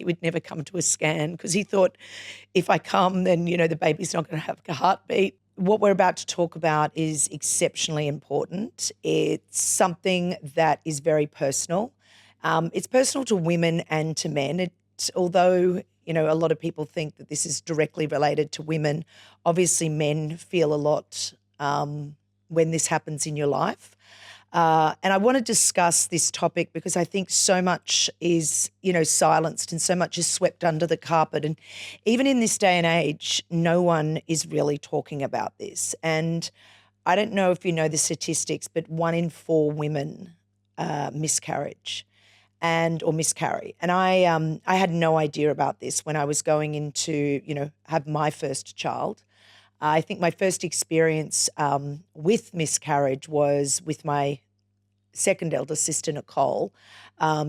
he would never come to a scan because he thought if I come, then, the baby's not going to have a heartbeat. What we're about to talk about is exceptionally important. It's something that is very personal. It's personal to women and to men. Although, a lot of people think that this is directly related to women, obviously men feel a lot when this happens in your life. And I want to discuss this topic because I think so much is, silenced and so much is swept under the carpet. And even in this day and age, no one is really talking about this. And I don't know if you know the statistics, but 1 in 4 women miscarriage or miscarry. And I had no idea about this when I was going into, have my first child. I think my first experience with miscarriage was with my second eldest sister, Nicole.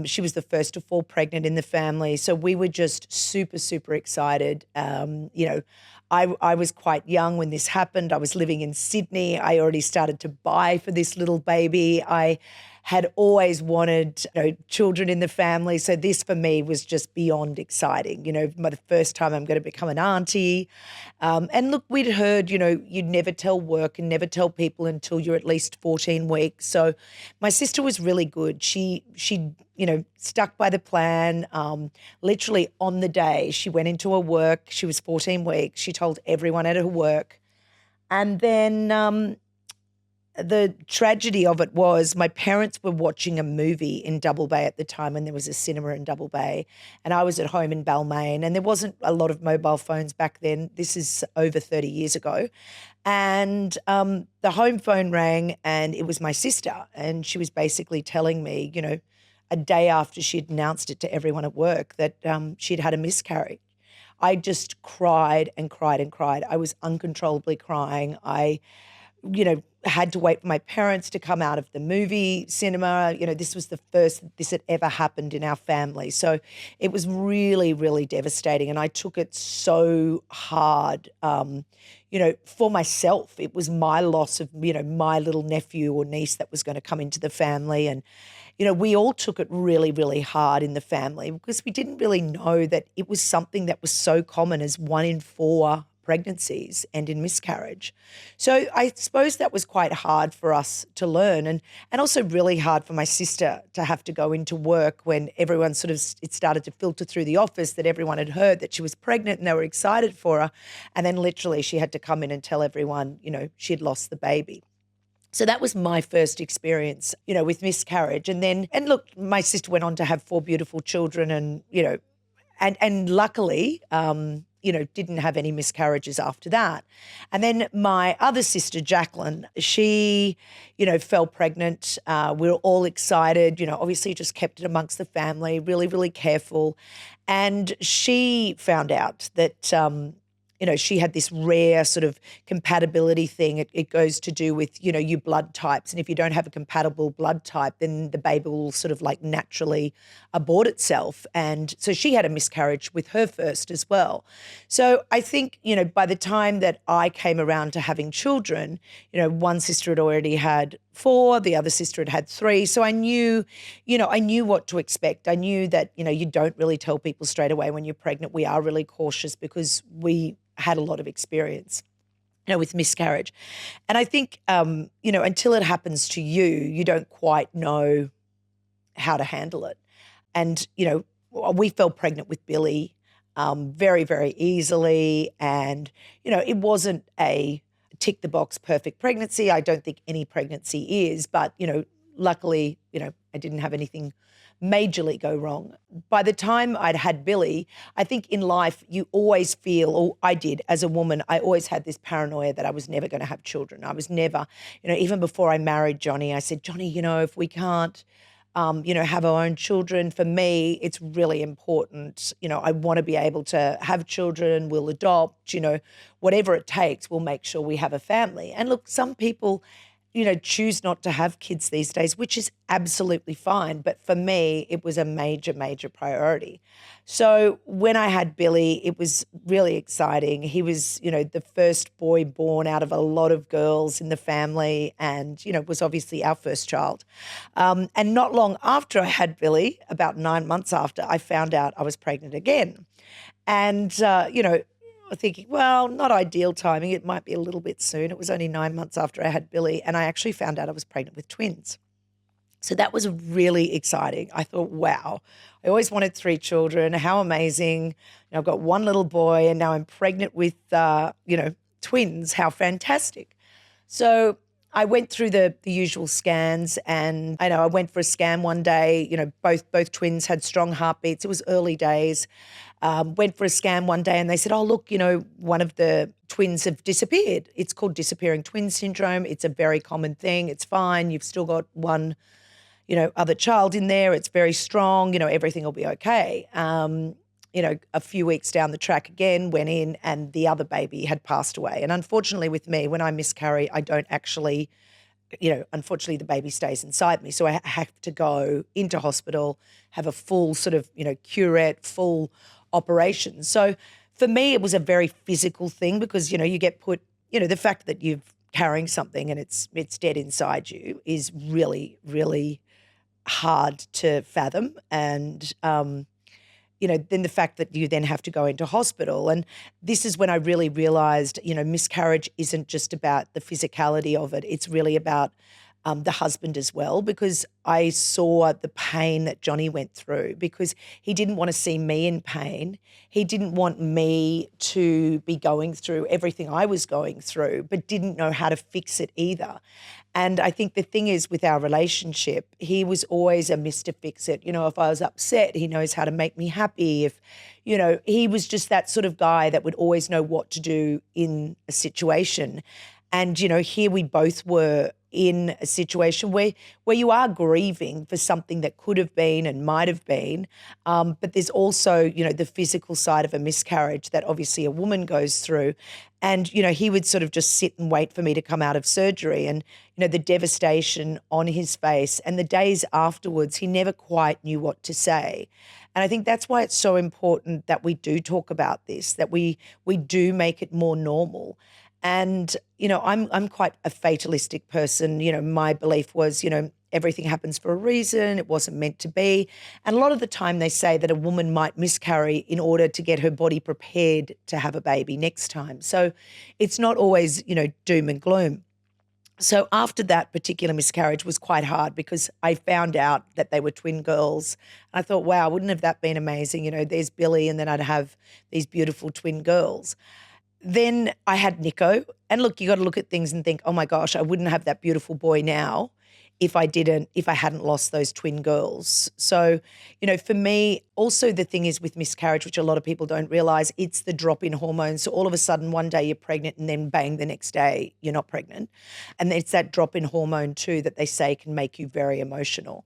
She was the first to fall pregnant in the family. So we were just super, super excited. I was quite young when this happened. I was living in Sydney. I already started to buy for this little baby. I had always wanted children in the family. So this for me was just beyond exciting. The first time I'm going to become an auntie. And look, we'd heard, you'd never tell work and never tell people until you're at least 14 weeks. So my sister was really good. She stuck by the plan. Literally on the day she went into her work, she was 14 weeks. She told everyone at her work. And then the tragedy of it was my parents were watching a movie in Double Bay at the time when there was a cinema in Double Bay, and I was at home in Balmain, and there wasn't a lot of mobile phones back then. This is over 30 years ago. And the home phone rang, and it was my sister, and she was basically telling me, a day after she'd announced it to everyone at work that she'd had a miscarriage. I just cried and cried and cried. I was uncontrollably crying. I had to wait for my parents to come out of the movie cinema. This was the first that this had ever happened in our family. So it was really, really devastating. And I took it so hard, for myself. It was my loss of, my little nephew or niece that was going to come into the family. And, we all took it really, really hard in the family because we didn't really know that it was something that was so common as 1 in 4 pregnancies and in miscarriage. So I suppose that was quite hard for us to learn and also really hard for my sister to have to go into work when everyone it started to filter through the office that everyone had heard that she was pregnant and they were excited for her. And then literally she had to come in and tell everyone, she had lost the baby. So that was my first experience, with miscarriage. And look, my sister went on to have 4 beautiful children and luckily, didn't have any miscarriages after that. And then my other sister, Jacqueline, she, fell pregnant. We were all excited, obviously just kept it amongst the family, really, really careful. And she found out that, she had this rare sort of compatibility thing. It goes to do with, your blood types. And if you don't have a compatible blood type, then the baby will sort of like naturally abort itself. And so she had a miscarriage with her first as well. So I think, by the time that I came around to having children, one sister had already had 4, the other sister had had 3. So I knew what to expect. I knew that, you don't really tell people straight away when you're pregnant. We are really cautious because we had a lot of experience, with miscarriage. And I think, until it happens to you, you don't quite know how to handle it. And, we fell pregnant with Billy very, very easily. And, it wasn't a tick the box perfect pregnancy. I don't think any pregnancy is, but, luckily, I didn't have anything majorly go wrong. By the time I'd had Billy, I think in life you always feel, or I did as a woman, I always had this paranoia that I was never going to have children. I was never, even before I married Johnny, I said, Johnny, if we can't, have our own children, for me, it's really important. I want to be able to have children, we'll adopt, whatever it takes, we'll make sure we have a family. And look, some people choose not to have kids these days, which is absolutely fine. But for me, it was a major, major priority. So when I had Billy, it was really exciting. He was, the first boy born out of a lot of girls in the family and, was obviously our first child. And not long after I had Billy, about 9 months after, I found out I was pregnant again. And, thinking, well, not ideal timing. It might be a little bit soon. It was only 9 months after I had Billy, and I actually found out I was pregnant with twins. So that was really exciting. I thought, wow, I always wanted 3 children. How amazing. I've got one little boy, and now I'm pregnant with, twins. How fantastic. So I went through the usual scans, and I went for a scan one day. Both twins had strong heartbeats. It was early days. Went for a scan one day and they said, oh, look, one of the twins have disappeared. It's called disappearing twin syndrome. It's a very common thing. It's fine. You've still got one, other child in there. It's very strong. Everything will be okay. A few weeks down the track again, went in and the other baby had passed away. And unfortunately with me, when I miscarry, I don't actually, unfortunately the baby stays inside me. So I have to go into hospital, have a full sort of, curette, full operation. So for me, it was a very physical thing because, you get put, the fact that you're carrying something and it's dead inside you is really, really hard to fathom. And, then the fact that you then have to go into hospital. And this is when I really realized, miscarriage isn't just about the physicality of it. It's really about the husband as well, because I saw the pain that Johnny went through because he didn't want to see me in pain. He didn't want me to be going through everything I was going through, but didn't know how to fix it either. And I think the thing is with our relationship, he was always a Mr. Fix-It. If I was upset, he knows how to make me happy. If, he was just that sort of guy that would always know what to do in a situation. And, here we both were in a situation where you are grieving for something that could have been and might have been. But there's also, the physical side of a miscarriage that obviously a woman goes through. And, he would sort of just sit and wait for me to come out of surgery and, the devastation on his face and the days afterwards, he never quite knew what to say. And I think that's why it's so important that we do talk about this, that we do make it more normal. And, I'm quite a fatalistic person. My belief was, everything happens for a reason. It wasn't meant to be. And a lot of the time they say that a woman might miscarry in order to get her body prepared to have a baby next time. So it's not always, doom and gloom. So after that particular miscarriage was quite hard because I found out that they were twin girls. And I thought, wow, wouldn't have that been amazing? There's Billy and then I'd have these beautiful twin girls. Then I had Nico. And look, you got to look at things and think, oh my gosh, I wouldn't have that beautiful boy now if I hadn't lost those twin girls. So, for me, also the thing is with miscarriage, which a lot of people don't realize, it's the drop in hormones. So all of a sudden one day you're pregnant and then bang, the next day you're not pregnant. And it's that drop in hormone too that they say can make you very emotional.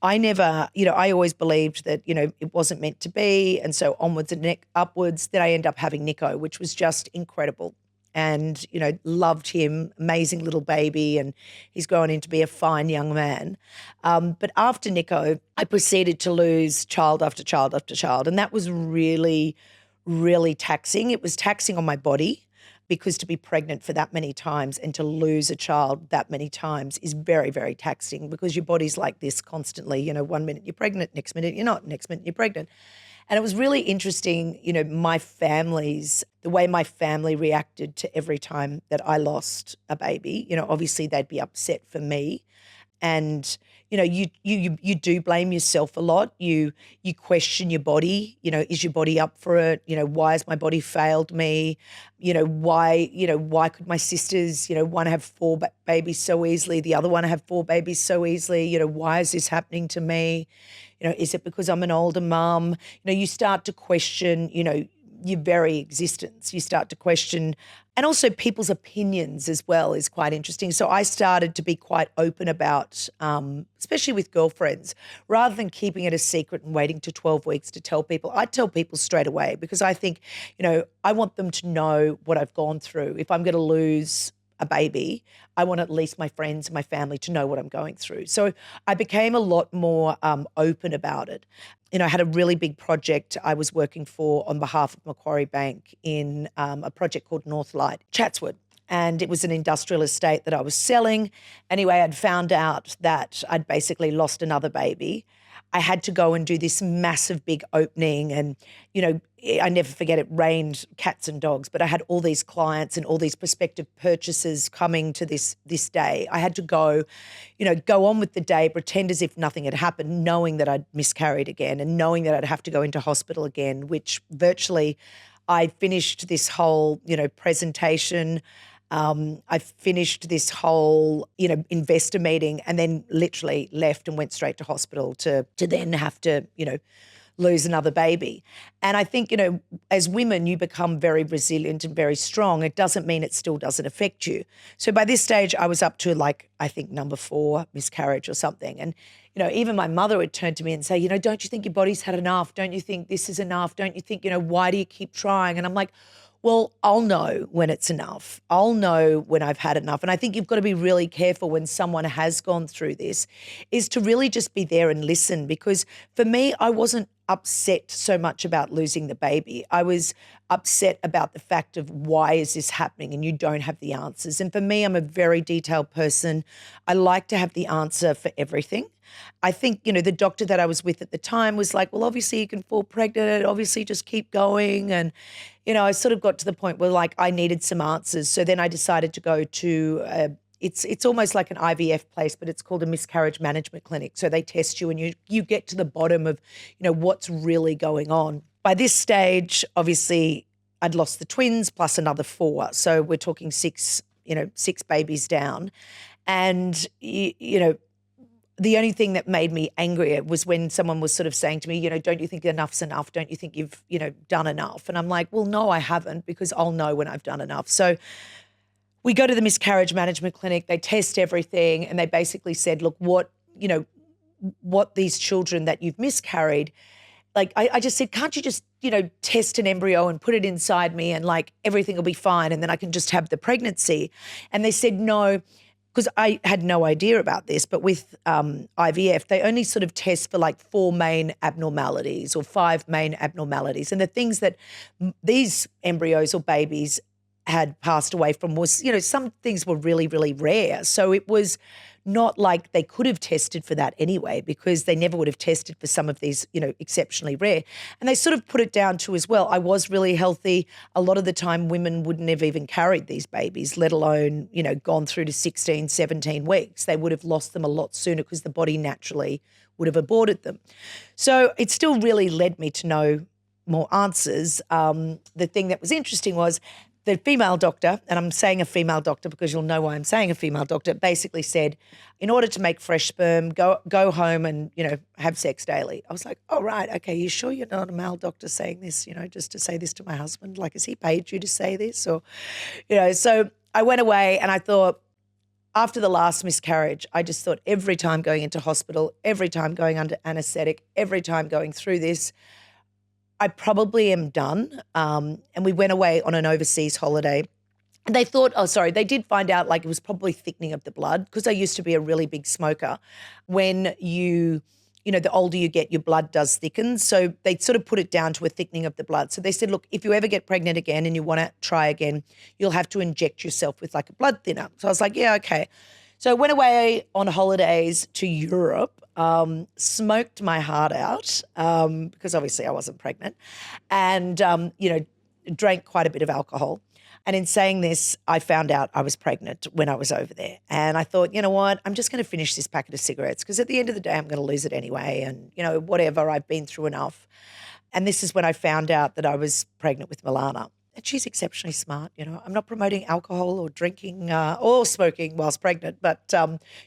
I never, I always believed that, it wasn't meant to be. And so onwards and upwards, then I end up having Nico, which was just incredible. And, loved him, amazing little baby, and he's grown into be a fine young man. But after Nico, I proceeded to lose child after child after child. And that was really, really taxing. It was taxing on my body because to be pregnant for that many times and to lose a child that many times is very, very taxing because your body's like this constantly. 1 minute you're pregnant, next minute you're not, next minute you're pregnant. And it was really interesting, the way my family reacted to every time that I lost a baby. Obviously they'd be upset for me. And, you do blame yourself a lot. You question your body, is your body up for it? Why has my body failed me? Why could my sisters, one have 4 babies so easily, the other one have 4 babies so easily? Why is this happening to me? Is it because I'm an older mum? You start to question, your very existence. You start to question, and also people's opinions as well is quite interesting. So I started to be quite open about, especially with girlfriends, rather than keeping it a secret and waiting to 12 weeks to tell people. I tell people straight away because I think, I want them to know what I've gone through. If I'm going to lose a baby, I want at least my friends and my family to know what I'm going through. So I became a lot more open about it. I had a really big project I was working for on behalf of Macquarie Bank in a project called Northlight, Chatswood. And it was an industrial estate that I was selling. Anyway, I'd found out that I'd basically lost another baby. I had to go and do this massive big opening and, I never forget it rained cats and dogs, but I had all these clients and all these prospective purchasers coming to this day. I had to go, go on with the day, pretend as if nothing had happened, knowing that I'd miscarried again and knowing that I'd have to go into hospital again, which virtually I finished this whole, presentation. I finished this whole, investor meeting and then literally left and went straight to hospital to then have to, lose another baby. And I think, as women, you become very resilient and very strong. It doesn't mean it still doesn't affect you. So by this stage, I was up to I think number 4 miscarriage or something. And, even my mother would turn to me and say, don't you think your body's had enough? Don't you think this is enough? Don't you think, why do you keep trying? And I'm like, well, I'll know when it's enough. I'll know when I've had enough. And I think you've got to be really careful when someone has gone through this, is to really just be there and listen. Because for me, I wasn't upset so much about losing the baby. I was upset about the fact of why is this happening and you don't have the answers. And for me, I'm a very detailed person. I like to have the answer for everything. I think, the doctor that I was with at the time was like, well, obviously you can fall pregnant, obviously just keep going. And, I sort of got to the point where I needed some answers. So then I decided to go to, it's almost like an IVF place, but it's called a miscarriage management clinic. So they test you and you get to the bottom of, what's really going on. By this stage, obviously I'd lost the twins plus another 4. So we're talking 6 babies down. And, the only thing that made me angrier was when someone was sort of saying to me, don't you think enough's enough? Don't you think you've, done enough? And I'm like, well, no, I haven't, because I'll know when I've done enough. So we go to the miscarriage management clinic, they test everything, and they basically said, look, what these children that you've miscarried, I just said, can't you just, test an embryo and put it inside me and everything will be fine and then I can just have the pregnancy? And they said no. Because I had no idea about this, but with IVF, they only sort of test for 4 main abnormalities or 5 main abnormalities. And the things that these embryos or babies had passed away from was, some things were really, really rare. So it was not like they could have tested for that anyway, because they never would have tested for some of these, exceptionally rare. And they sort of put it down to as well, I was really healthy. A lot of the time women wouldn't have even carried these babies, let alone, gone through to 16, 17 weeks. They would have lost them a lot sooner because the body naturally would have aborted them. So it still really led me to know more answers. The thing that was interesting was the female doctor, and I'm saying a female doctor because you'll know why I'm saying a female doctor, basically said, in order to make fresh sperm, go home and, have sex daily. I was like, oh, right, okay, you sure you're not a male doctor saying this, just to say this to my husband? Has he paid you to say this? Or, so I went away and I thought, after the last miscarriage, I just thought every time going into hospital, every time going under anaesthetic, every time going through this, I probably am done. And we went away on an overseas holiday. And they thought, they did find out it was probably thickening of the blood, because I used to be a really big smoker. When the older you get, your blood does thicken. So they sort of put it down to a thickening of the blood. So they said, look, if you ever get pregnant again and you want to try again, you'll have to inject yourself with a blood thinner. So I was like, yeah, okay. So I went away on holidays to Europe. Smoked my heart out because obviously I wasn't pregnant, and, drank quite a bit of alcohol. And in saying this, I found out I was pregnant when I was over there. And I thought, you know what, I'm just going to finish this packet of cigarettes because at the end of the day, I'm going to lose it anyway. And, whatever, I've been through enough. And this is when I found out that I was pregnant with Milana. And she's exceptionally smart. I'm not promoting alcohol or drinking or smoking whilst pregnant. But,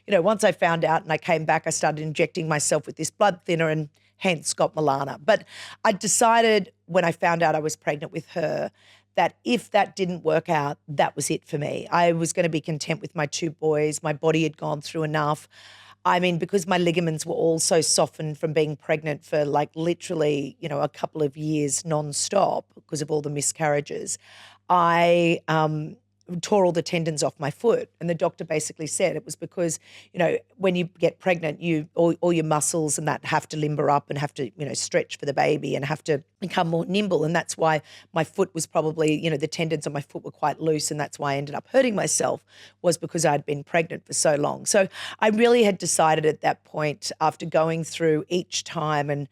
once I found out and I came back, I started injecting myself with this blood thinner and hence got Milana. But I decided when I found out I was pregnant with her that if that didn't work out, that was it for me. I was going to be content with my 2 boys. My body had gone through enough. I mean, because my ligaments were all so softened from being pregnant for literally, a couple of years nonstop because of all the miscarriages, I tore all the tendons off my foot. And the doctor basically said it was because, when you get pregnant, all your muscles and that have to limber up and have to, stretch for the baby and have to become more nimble. And that's why my foot was probably, the tendons on my foot were quite loose. And that's why I ended up hurting myself, was because I'd been pregnant for so long. So I really had decided at that point, after going through each time and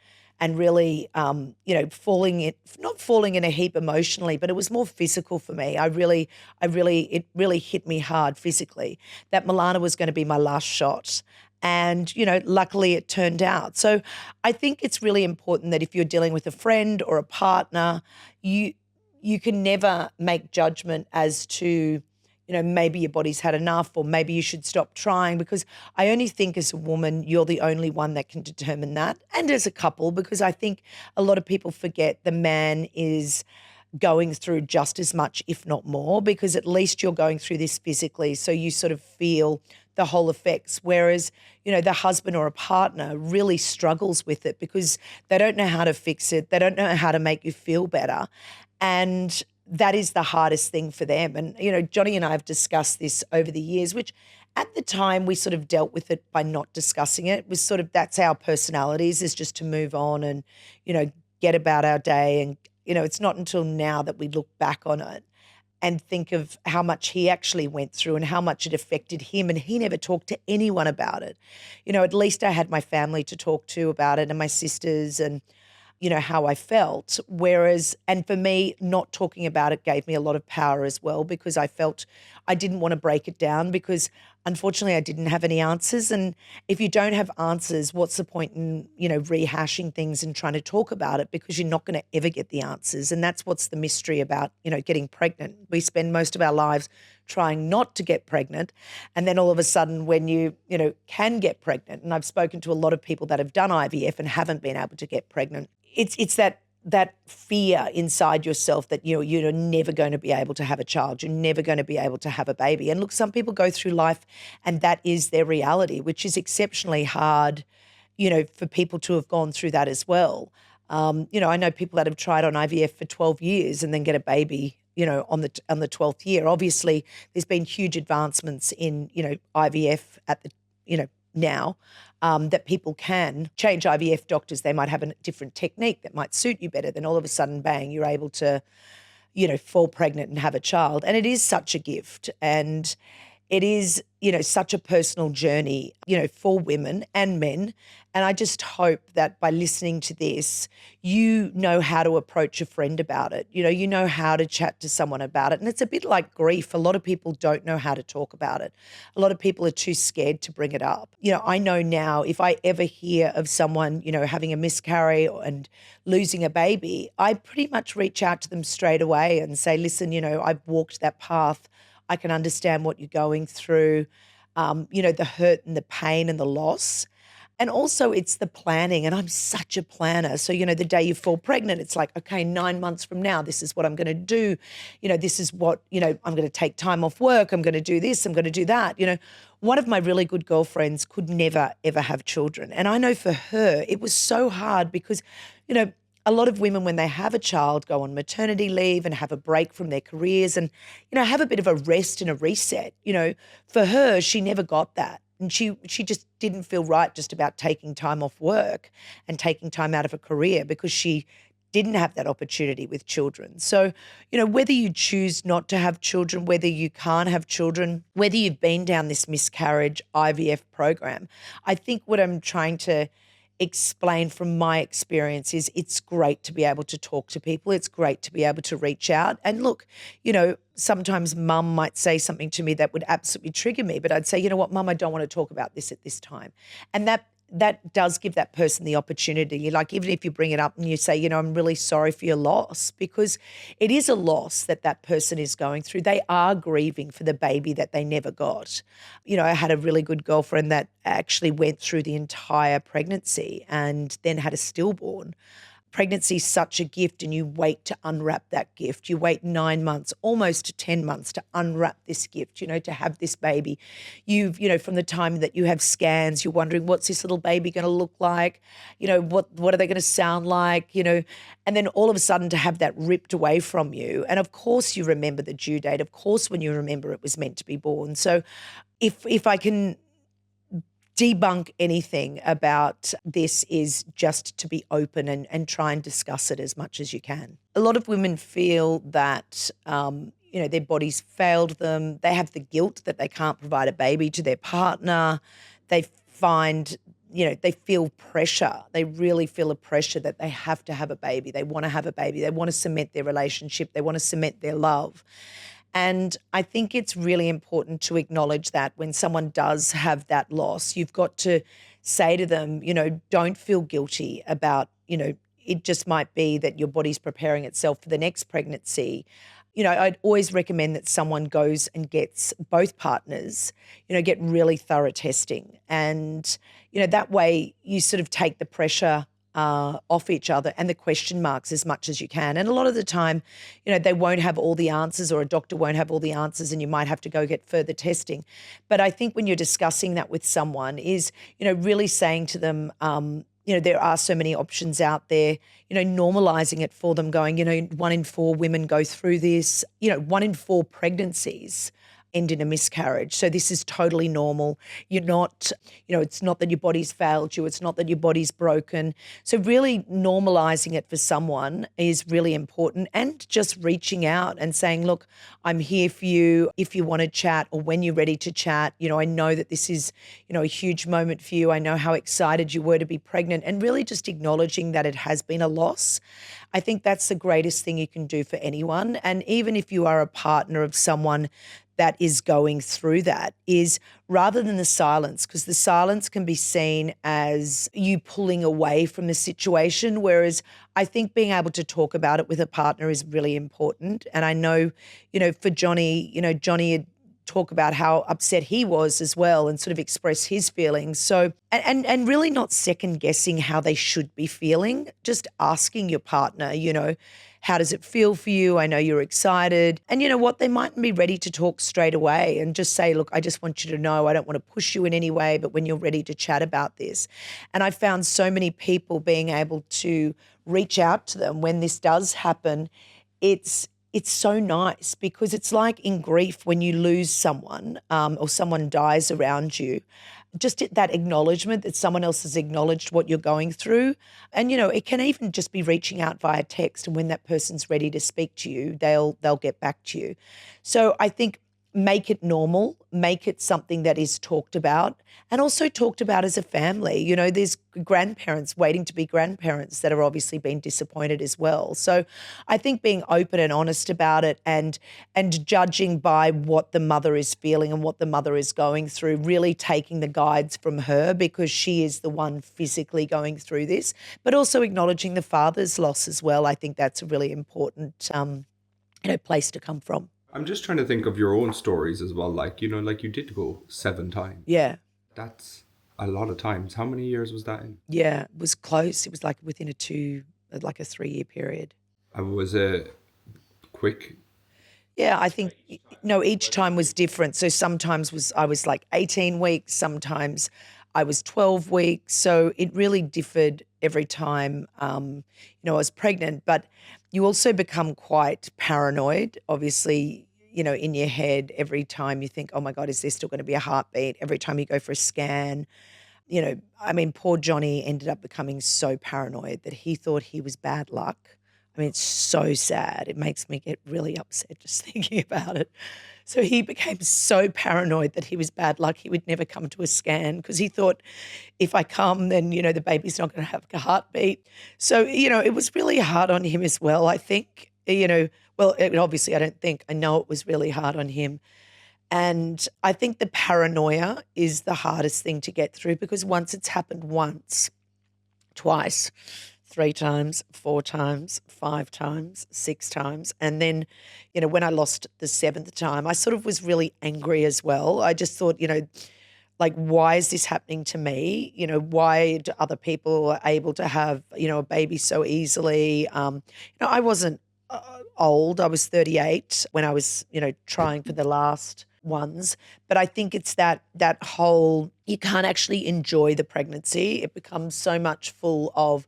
really, not falling in a heap emotionally, but it was more physical for me. It really hit me hard physically that Milana was going to be my last shot. And, luckily it turned out. So I think it's really important that if you're dealing with a friend or a partner, you can never make judgment as to, maybe your body's had enough or maybe you should stop trying, because I only think as a woman, you're the only one that can determine that. And as a couple, because I think a lot of people forget the man is going through just as much, if not more, because at least you're going through this physically. So you sort of feel the whole effects. Whereas, the husband or a partner really struggles with it because they don't know how to fix it. They don't know how to make you feel better. And that is the hardest thing for them. And, Johnny and I have discussed this over the years, which at the time we sort of dealt with it by not discussing it. It was sort of, that's our personalities, is just to move on and, get about our day. And, it's not until now that we look back on it and think of how much he actually went through and how much it affected him. And he never talked to anyone about it. At least I had my family to talk to about it and my sisters and, how I felt. Whereas, and for me, not talking about it gave me a lot of power as well, because I felt I didn't want to break it down, because unfortunately I didn't have any answers. And if you don't have answers, what's the point in, rehashing things and trying to talk about it, because you're not going to ever get the answers. And that's what's the mystery about, getting pregnant. We spend most of our lives trying not to get pregnant. And then all of a sudden when you can get pregnant, and I've spoken to a lot of people that have done IVF and haven't been able to get pregnant, it's that fear inside yourself that you're never going to be able to have a child. You're never going to be able to have a baby. And look, some people go through life and that is their reality, which is exceptionally hard, for people to have gone through that as well. I know people that have tried on IVF for 12 years and then get a baby, on the 12th year. Obviously, there's been huge advancements in, IVF at the, now, that people can change IVF doctors. They might have a different technique that might suit you better. Then all of a sudden, bang, you're able to, fall pregnant and have a child. And it is such a gift. And it is, such a personal journey, for women and men. And I just hope that by listening to this, you know how to approach a friend about it. You know how to chat to someone about it. And it's a bit like grief. A lot of people don't know how to talk about it. A lot of people are too scared to bring it up. I know now if I ever hear of someone, having a miscarriage and losing a baby, I pretty much reach out to them straight away and say, listen, I've walked that path. I can understand what you're going through, the hurt and the pain and the loss. And also it's the planning, and I'm such a planner. So, the day you fall pregnant, it's like, okay, 9 months from now, this is what I'm going to do. This is what, I'm going to take time off work. I'm going to do this. I'm going to do that. One of my really good girlfriends could never, ever have children. And I know for her, it was so hard because, a lot of women, when they have a child, go on maternity leave and have a break from their careers and, have a bit of a rest and a reset. For her, she never got that. And she just didn't feel right just about taking time off work and taking time out of a career because she didn't have that opportunity with children. So, whether you choose not to have children, whether you can't have children, whether you've been down this miscarriage IVF program, I think what I'm trying to explain from my experience is it's great to be able to talk to people. It's great to be able to reach out. And look, sometimes mum might say something to me that would absolutely trigger me, but I'd say, you know what, mum, I don't want to talk about this at this time. And that does give that person the opportunity. Like, even if you bring it up and you say, I'm really sorry for your loss, because it is a loss that person is going through. They are grieving for the baby that they never got. I had a really good girlfriend that actually went through the entire pregnancy and then had a stillborn. pregnancy is such a gift, and you wait to unwrap that gift. You wait 9 months, almost to 10 months to unwrap this gift, to have this baby. From the time that you have scans, you're wondering, what's this little baby going to look like? What are they going to sound like? And then all of a sudden to have that ripped away from you. And of course you remember the due date. Of course when you remember it was meant to be born. So if I can debunk anything about this, is just to be open and try and discuss it as much as you can. A lot of women feel that, their bodies failed them. They have the guilt that they can't provide a baby to their partner. They find, they feel pressure. They really feel a pressure that they have to have a baby. They want to have a baby. They want to cement their relationship. They want to cement their love. And I think it's really important to acknowledge that when someone does have that loss, you've got to say to them, don't feel guilty about, it just might be that your body's preparing itself for the next pregnancy. I'd always recommend that someone goes and gets both partners, get really thorough testing. And, that way you sort of take the pressure off each other and the question marks as much as you can. And a lot of the time, they won't have all the answers, or a doctor won't have all the answers, and you might have to go get further testing. But I think when you're discussing that with someone is, really saying to them, there are so many options out there, normalizing it for them, going, 1 in 4 women go through this, 1 in 4 pregnancies end in a miscarriage. So this is totally normal. You're not, it's not that your body's failed you. It's not that your body's broken. So really normalizing it for someone is really important, and just reaching out and saying, look, I'm here for you if you want to chat, or when you're ready to chat. I know that this is, a huge moment for you. I know how excited you were to be pregnant, and really just acknowledging that it has been a loss. I think that's the greatest thing you can do for anyone. And even if you are a partner of someone that is going through that, is rather than the silence, because the silence can be seen as you pulling away from the situation, whereas I think being able to talk about it with a partner is really important. And I know, for Johnny, Johnny had talked about how upset he was as well, and sort of express his feelings. So, and really not second guessing how they should be feeling, just asking your partner, how does it feel for you? I know you're excited. And you know what? They mightn't be ready to talk straight away, and just say, look, I just want you to know, I don't want to push you in any way, but when you're ready to chat about this. And I found so many people being able to reach out to them when this does happen. It's so nice, because it's like in grief when you lose someone, or someone dies around you. Just that acknowledgement that someone else has acknowledged what you're going through. And, it can even just be reaching out via text, and when that person's ready to speak to you, they'll get back to you. So I think make it normal, make it something that is talked about, and also talked about as a family. There's grandparents waiting to be grandparents that are obviously being disappointed as well. So I think being open and honest about it, and judging by what the mother is feeling and what the mother is going through, really taking the guides from her, because she is the one physically going through this, but also acknowledging the father's loss as well. I think that's a really important place to come from. I'm just trying to think of your own stories as well. Like, like you did go 7 times. Yeah. That's a lot of times. How many years was that in? Yeah, it was close. It was like within a 3-year period. And was it quick? Yeah, I think, each time was different. So sometimes I was like 18 weeks, sometimes I was 12 weeks. So it really differed every time, I was pregnant. But you also become quite paranoid, obviously, in your head every time you think, oh my God, is there still going to be a heartbeat? Every time you go for a scan, poor Johnny ended up becoming so paranoid that he thought he was bad luck. It's so sad. It makes me get really upset just thinking about it. So he became so paranoid that he was bad luck. He would never come to a scan, because he thought, if I come, then, the baby's not going to have a heartbeat. So, it was really hard on him as well, I think. Obviously I know it was really hard on him. And I think the paranoia is the hardest thing to get through, because once it's happened once, twice, 3 times, 4 times, 5 times, 6 times. And then, when I lost the 7th time, I sort of was really angry as well. I just thought, like, why is this happening to me? Why do other people are able to have, a baby so easily? I wasn't old. I was 38 when I was, trying for the last ones. But I think it's that whole, you can't actually enjoy the pregnancy. It becomes so much full of,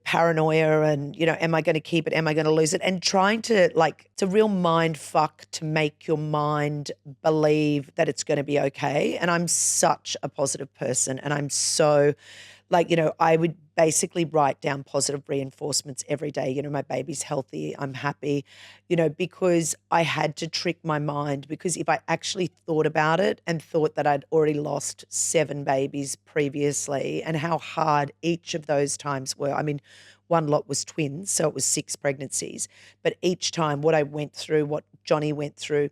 paranoia and, am I going to keep it? Am I going to lose it? And trying to, like, it's a real mind fuck to make your mind believe that it's going to be okay. And I'm such a positive person, and I'm so, like, I would basically write down positive reinforcements every day. My baby's healthy, I'm happy, because I had to trick my mind, because if I actually thought about it and thought that I'd already lost 7 babies previously and how hard each of those times were. I mean, one lot was twins, so it was 6 pregnancies. But each time what I went through, what Johnny went through,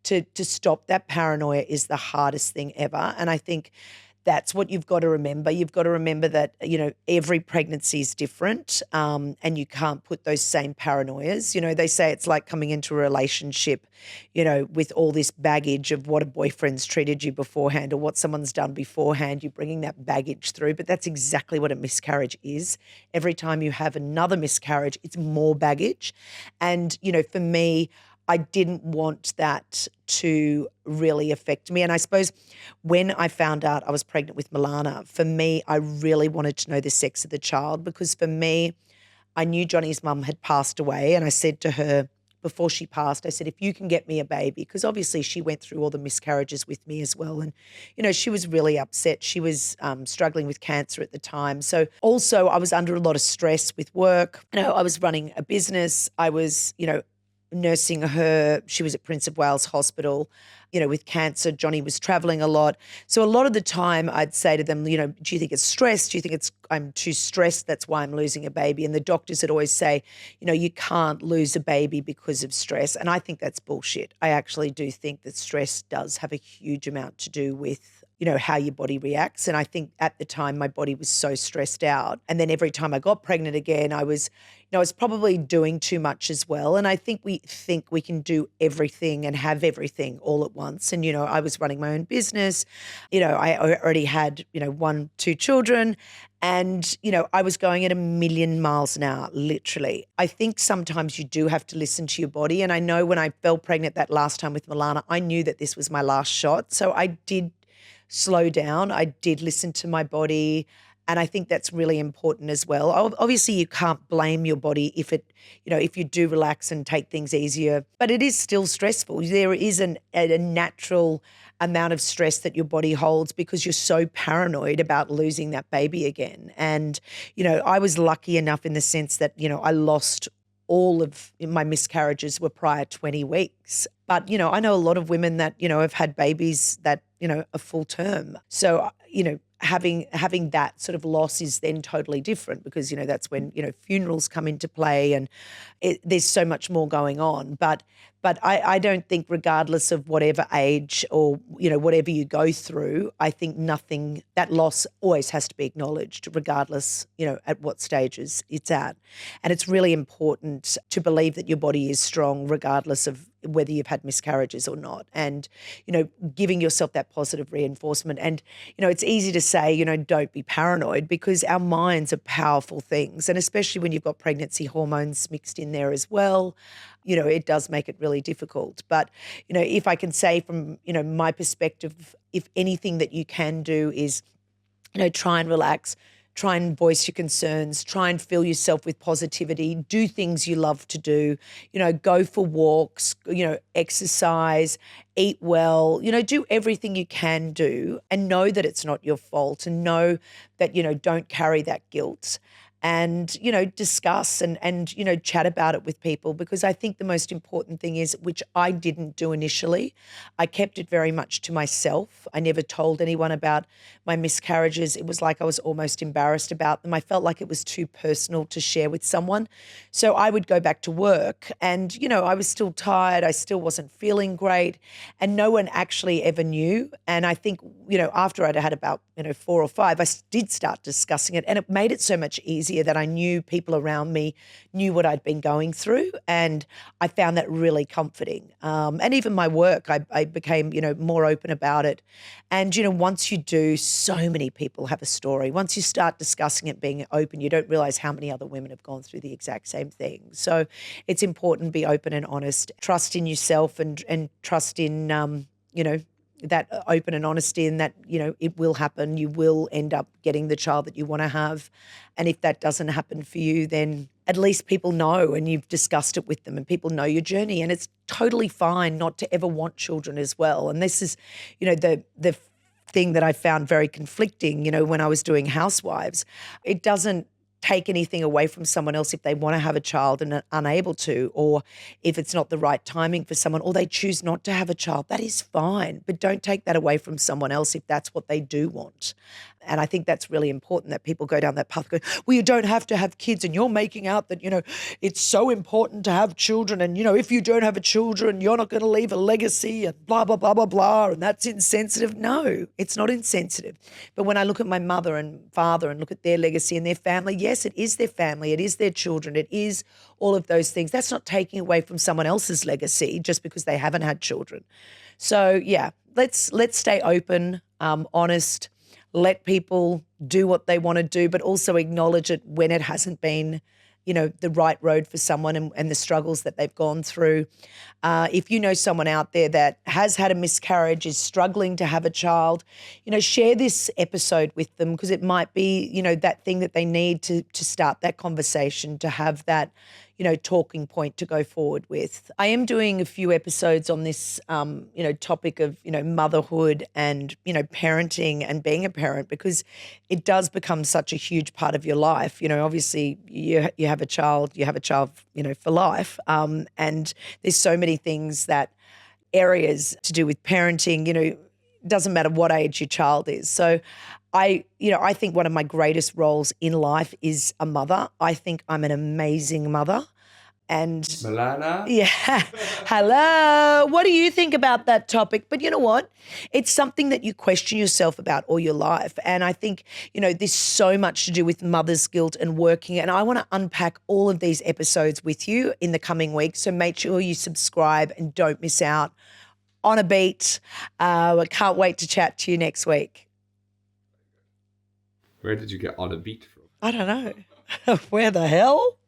to stop that paranoia is the hardest thing ever. And I think that's what you've got to remember. You've got to remember that, every pregnancy is different, and you can't put those same paranoias. They say it's like coming into a relationship, with all this baggage of what a boyfriend's treated you beforehand or what someone's done beforehand. You're bringing that baggage through, but that's exactly what a miscarriage is. Every time you have another miscarriage, it's more baggage. And, for me, I didn't want that to really affect me. And I suppose when I found out I was pregnant with Milana, for me, I really wanted to know the sex of the child, because for me, I knew Johnny's mum had passed away. And I said to her before she passed, I said, if you can get me a baby, because obviously she went through all the miscarriages with me as well. And, she was really upset. She was struggling with cancer at the time. So also I was under a lot of stress with work. I was running a business. I was, nursing her. She was at Prince of Wales Hospital, with cancer. Johnny was traveling a lot. So a lot of the time I'd say to them, do you think it's stress? Do you think I'm too stressed? That's why I'm losing a baby. And the doctors would always say, you can't lose a baby because of stress. And I think that's bullshit. I actually do think that stress does have a huge amount to do with, how your body reacts. And I think at the time my body was so stressed out. And then every time I got pregnant again, I was probably doing too much as well. And I think we can do everything and have everything all at once. And, I was running my own business. I already had, 1, 2 children. And, I was going at 1,000,000 miles an hour, literally. I think sometimes you do have to listen to your body. And I know when I fell pregnant that last time with Milana, I knew that this was my last shot. So I did slow down. I did listen to my body. And I think that's really important as well. Obviously, you can't blame your body if you do relax and take things easier, but it is still stressful. There is a natural amount of stress that your body holds because you're so paranoid about losing that baby again. And, I was lucky enough in the sense that, I lost all of my miscarriages were prior 20 weeks. But, I know a lot of women that, have had babies that, are full term. So, having that sort of loss is then totally different because, that's when, funerals come into play and there's so much more going on. But I don't think regardless of whatever age or, whatever you go through, I think that loss always has to be acknowledged regardless, at what stages it's at. And it's really important to believe that your body is strong regardless of whether you've had miscarriages or not. And, giving yourself that positive reinforcement. And, it's easy to say, don't be paranoid because our minds are powerful things. And especially when you've got pregnancy hormones mixed in there as well, it does make it really difficult. But, if I can say from, my perspective, if anything that you can do is, try and relax, try and voice your concerns, try and fill yourself with positivity, do things you love to do, go for walks, exercise, eat well, do everything you can do and know that it's not your fault and know that, don't carry that guilt. And, discuss and chat about it with people because I think the most important thing is, which I didn't do initially, I kept it very much to myself. I never told anyone about my miscarriages. It was like I was almost embarrassed about them. I felt like it was too personal to share with someone. So I would go back to work and, I was still tired. I still wasn't feeling great and no one actually ever knew. And I think, after I'd had about, 4 or 5, I did start discussing it and it made it so much easier easier that I knew people around me knew what I'd been going through, and I found that really comforting. And even my work, I became, more open about it. And, once you do, so many people have a story. Once you start discussing it, being open, you don't realize how many other women have gone through the exact same thing. So it's important to be open and honest, trust in yourself and trust in, that open and honesty, and that, it will happen. You will end up getting the child that you want to have. And if that doesn't happen for you, then at least people know and you've discussed it with them and people know your journey. And it's totally fine not to ever want children as well. And this is, the thing that I found very conflicting, when I was doing Housewives. It doesn't take anything away from someone else if they want to have a child and are unable to, or if it's not the right timing for someone, or they choose not to have a child. That is fine, but don't take that away from someone else if that's what they do want. And I think that's really important, that people go down that path going, well, you don't have to have kids, and you're making out that, it's so important to have children, and, if you don't have a children, you're not going to leave a legacy, and blah, blah, blah, blah, blah, and that's insensitive. No, it's not insensitive. But when I look at my mother and father and look at their legacy and their family, yes, it is their family, it is their children, it is all of those things. That's not taking away from someone else's legacy just because they haven't had children. So, yeah, let's stay open, honest, let people do what they want to do, but also acknowledge it when it hasn't been, the right road for someone, and the struggles that they've gone through. If you know someone out there that has had a miscarriage, is struggling to have a child, share this episode with them, because it might be, that thing that they need to start that conversation, to have that, talking point to go forward with. I am doing a few episodes on this, topic of, motherhood and, parenting and being a parent, because it does become such a huge part of your life. Obviously you have a child, for life. And there's so many things, that areas to do with parenting, doesn't matter what age your child is. So I think one of my greatest roles in life is a mother. I think I'm an amazing mother. And Milana? yeah, hello. What do you think about that topic? But you know what? It's something that you question yourself about all your life. And I think, there's so much to do with mother's guilt and working. And I want to unpack all of these episodes with you in the coming weeks. So make sure you subscribe and don't miss out. On a beat. I can't wait to chat to you next week. Where did you get on a beat from? I don't know. Where the hell?